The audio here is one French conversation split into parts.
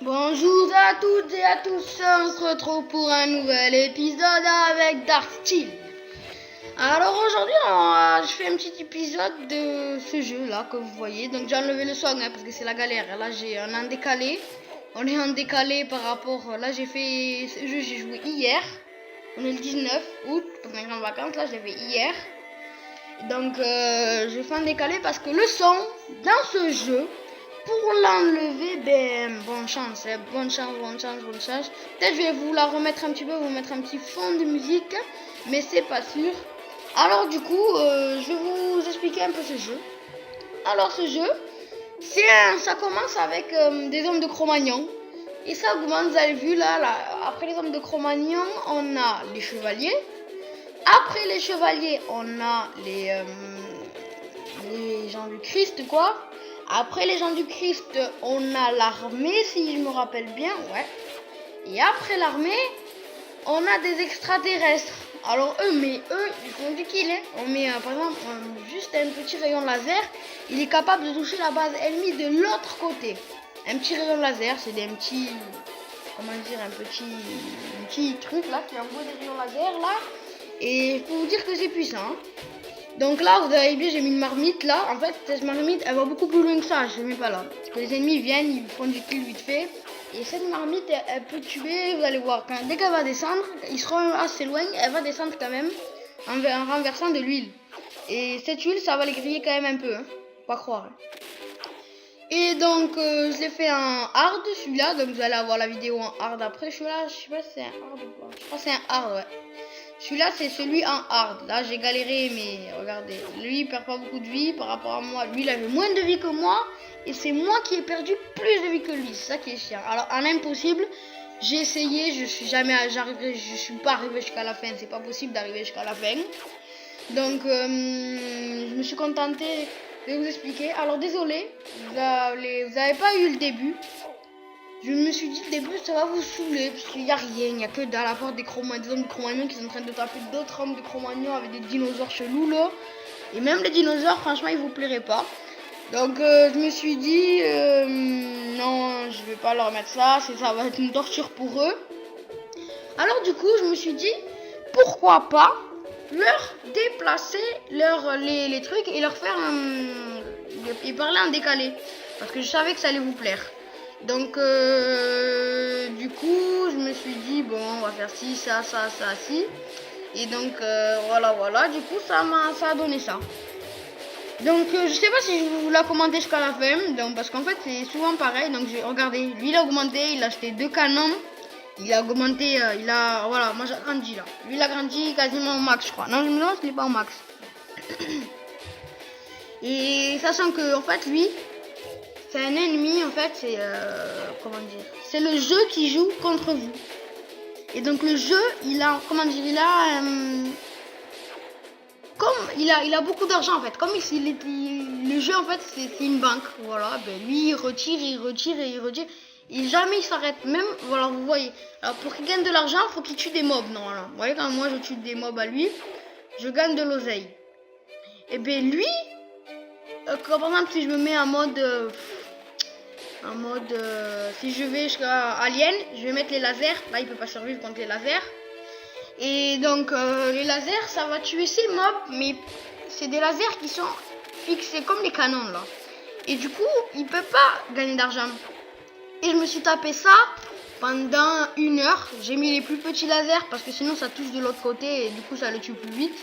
Bonjour à toutes et à tous, on se retrouve pour un nouvel épisode avec Dark Steel. Alors aujourd'hui, je fais un petit épisode de ce jeu là que vous voyez. Donc j'ai enlevé le son parce que c'est la galère. Là on est en décalé. On est en décalé par rapport. Là j'ai fait ce jeu, j'ai joué hier. On est le 19 août pendant les grandes vacances. Là je l'ai fait hier. Donc je fais en décalé parce que le son dans ce jeu, pour l'enlever, bonne chance. Peut-être je vais vous la remettre un petit peu, vous mettre un petit fond de musique, mais c'est pas sûr. Alors du coup, je vais vous expliquer un peu ce jeu. Alors ce jeu, ça commence avec des hommes de Cro-Magnon. Et ça augmente, vous avez vu là, après les hommes de Cro-Magnon, on a les chevaliers. Après les chevaliers, on a les gens du Christ, quoi. Après les gens du Christ, on a l'armée, si je me rappelle bien, ouais. Et après l'armée, on a des extraterrestres. Alors eux, ils font du kill, hein. On met, par exemple, juste un petit rayon laser. Il est capable de toucher la base ennemie de l'autre côté. Un petit rayon laser, c'est des petits... Comment dire, un petit truc, là, qui envoie des rayons laser, là. Et je peux vous dire que c'est puissant, hein. Donc là, vous avez vu, j'ai mis une marmite là. En fait, cette marmite, elle va beaucoup plus loin que ça. Je ne mets pas là. Parce que les ennemis viennent, ils font du kill vite fait. Et cette marmite, elle peut tuer, vous allez voir. Dès qu'elle va descendre, ils seront assez loin. Elle va descendre quand même en renversant de l'huile. Et cette huile, ça va les griller quand même un peu. Hein. Pas croire. Hein. Et donc, je l'ai fait en hard, celui-là. Donc, vous allez avoir la vidéo en hard après. Celui-là, je sais pas si c'est un hard ou pas. Je crois que c'est un hard, ouais. Celui-là, c'est celui en hard. Là, j'ai galéré, mais regardez. Lui, il perd pas beaucoup de vie par rapport à moi. Lui, il avait moins de vie que moi. Et c'est moi qui ai perdu plus de vie que lui. C'est ça qui est chiant. Alors, en impossible, j'ai essayé. Je suis pas arrivé jusqu'à la fin. C'est pas possible d'arriver jusqu'à la fin. Donc, je me suis contentée de vous expliquer. Alors, désolé. Vous avez pas eu le début. Je me suis dit le début ça va vous saouler parce qu'il n'y a rien, il n'y a que dans la part des hommes de Cro-Magnon qui sont en train de taper d'autres hommes de Cro-Magnon avec des dinosaures chelous là. Et même les dinosaures franchement ils vous plairaient pas. Donc je me suis dit non je vais pas leur mettre ça, ça va être une torture pour eux. Alors du coup je me suis dit pourquoi pas leur déplacer les trucs et leur faire et parler en décalé. Parce que je savais que ça allait vous plaire. Donc du coup je me suis dit bon on va faire ci, ça, ci. Et donc voilà, du coup ça a donné ça. Donc je sais pas si je vous la commenter jusqu'à la fin. Donc parce qu'en fait c'est souvent pareil. Donc j'ai regardé, lui il a augmenté, il a acheté 2 canons. Il a augmenté, voilà, moi j'ai grandi là. Lui il a grandi quasiment au max je crois. Non je me demande s'il n'est pas au max. Et sachant que en fait lui c'est un ennemi en fait, c'est comment dire, c'est le jeu qui joue contre vous. Et donc le jeu, il a comment dire, comme il a beaucoup d'argent en fait. Comme le jeu en fait c'est une banque, voilà. Ben lui il retire. Et jamais il s'arrête. Même voilà vous voyez. Alors pour qu'il gagne de l'argent, faut qu'il tue des mobs normalement. Vous voyez quand moi je tue des mobs à lui, je gagne de l'oseille. Et ben lui, par exemple si je me mets en mode si je vais jusqu'à Alien, je vais mettre les lasers. Là, il peut pas survivre contre les lasers. Et donc, les lasers, ça va tuer ces mobs, mais c'est des lasers qui sont fixés comme les canons, là. Et du coup, il peut pas gagner d'argent. Et je me suis tapé ça pendant 1 heure. J'ai mis les plus petits lasers parce que sinon, ça touche de l'autre côté et du coup, ça le tue plus vite.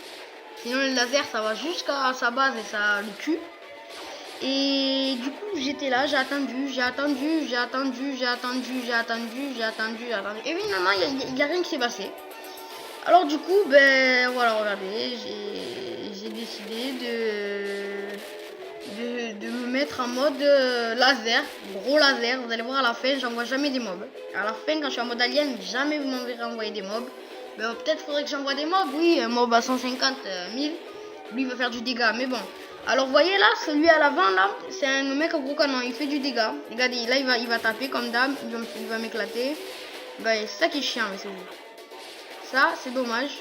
Sinon, les lasers, ça va jusqu'à sa base et ça le tue. Et du coup j'étais là, j'ai attendu. Et finalement il n'y a rien qui s'est passé. Alors du coup ben voilà regardez, j'ai décidé de me mettre en mode laser, gros laser. Vous allez voir à la fin j'envoie jamais des mobs. À la fin quand je suis en mode alien, jamais vous m'enverrez envoyer des mobs. Ben, peut-être faudrait que j'envoie des mobs, oui, un mob à 150 000. Lui il va faire du dégât, mais bon. Alors vous voyez là, celui à l'avant là, c'est un mec au gros canon, il fait du dégât. Regardez, là il va taper comme d'hab, il va m'éclater. Bah, c'est ça qui est chiant, mais c'est vous. Ça, c'est dommage.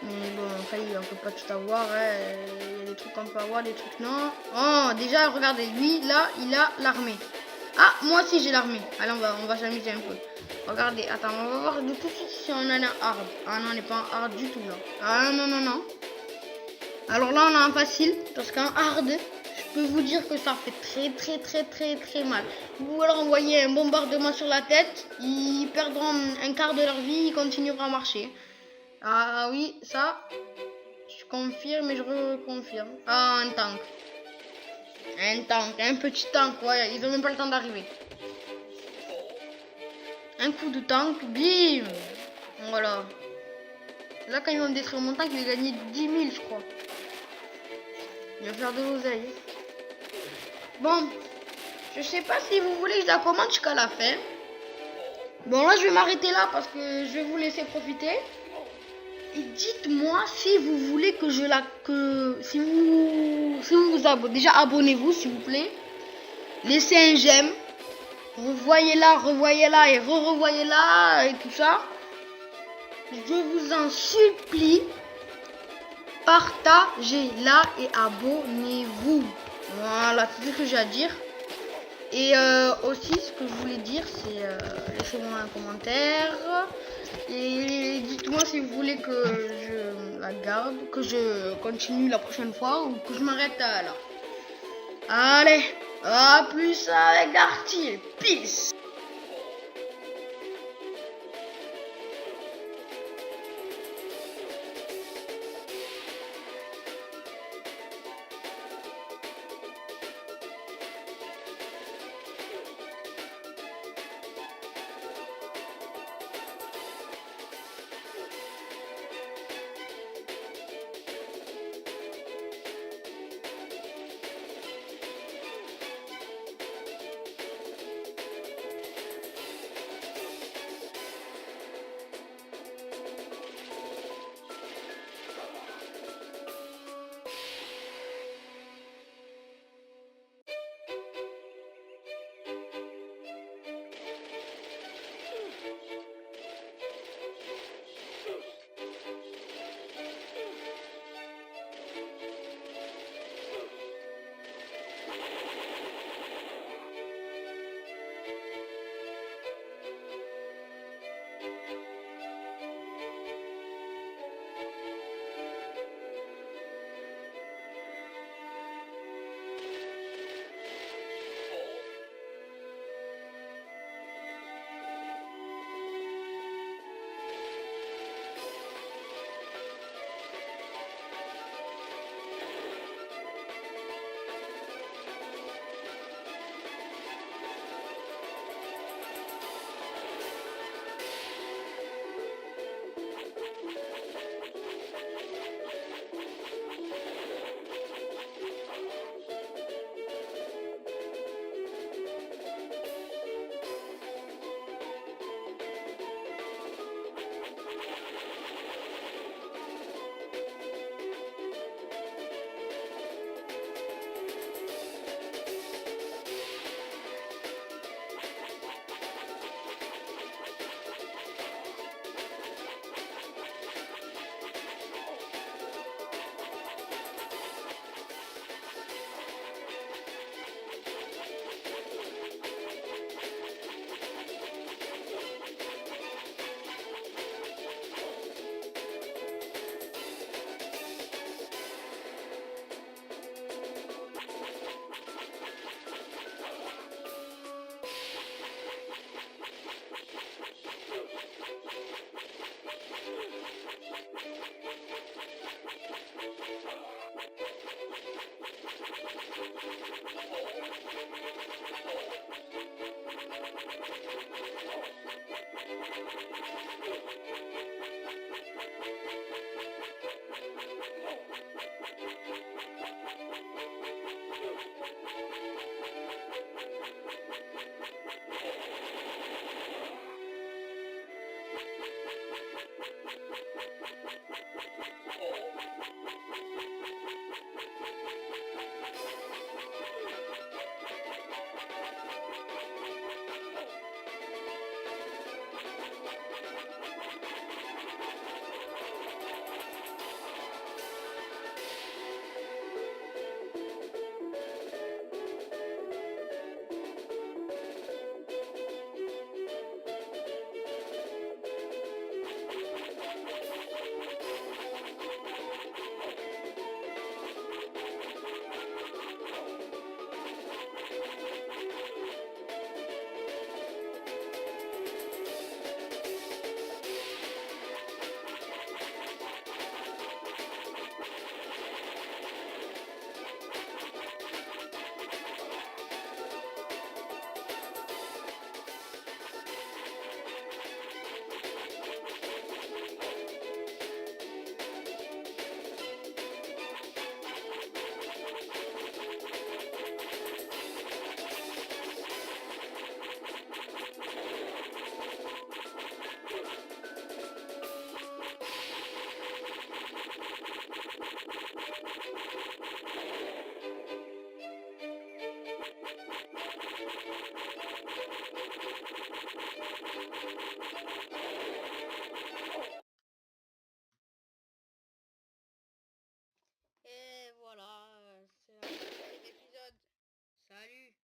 Mais bon, après on peut pas tout avoir. Hein. Il y a des trucs qu'on peut avoir, des trucs non. Oh, déjà regardez, lui là, il a l'armée. Ah, moi aussi j'ai l'armée. Allez, on va s'amuser un peu. Regardez, attends, on va voir de tout de suite si on en a hard. Ah non, on n'est pas en hard du tout là. Ah non, non, non. Alors là, on a un facile, parce qu'un hard, je peux vous dire que ça fait très mal. Vous leur envoyez un bombardement sur la tête, ils perdront un quart de leur vie, ils continueront à marcher. Ah oui, ça, je confirme et je reconfirme. Ah, un tank. Un petit tank, ouais, ils ont même pas le temps d'arriver. Un coup de tank, bim. Voilà. Là, quand ils vont me détruire mon tank, il va gagner 10 000, je crois. Il va faire de l'oseille. Bon, je sais pas si vous voulez que je la commande jusqu'à la fin. Bon, là, je vais m'arrêter là parce que je vais vous laisser profiter. Et dites-moi si vous voulez que je la... si vous abonnez. Déjà, abonnez-vous, s'il vous plaît. Laissez un j'aime. Revoyez-la et revoyez-la et tout ça. Je vous en supplie. Partagez-la et abonnez-vous. Voilà, c'est tout ce que j'ai à dire. Et aussi, ce que je voulais dire, c'est laissez-moi un commentaire. Et dites-moi si vous voulez que je la garde, que je continue la prochaine fois ou que je m'arrête là. Allez, à plus avec Artie. Peace. voilà, c'est la fin de cet épisode. Salut!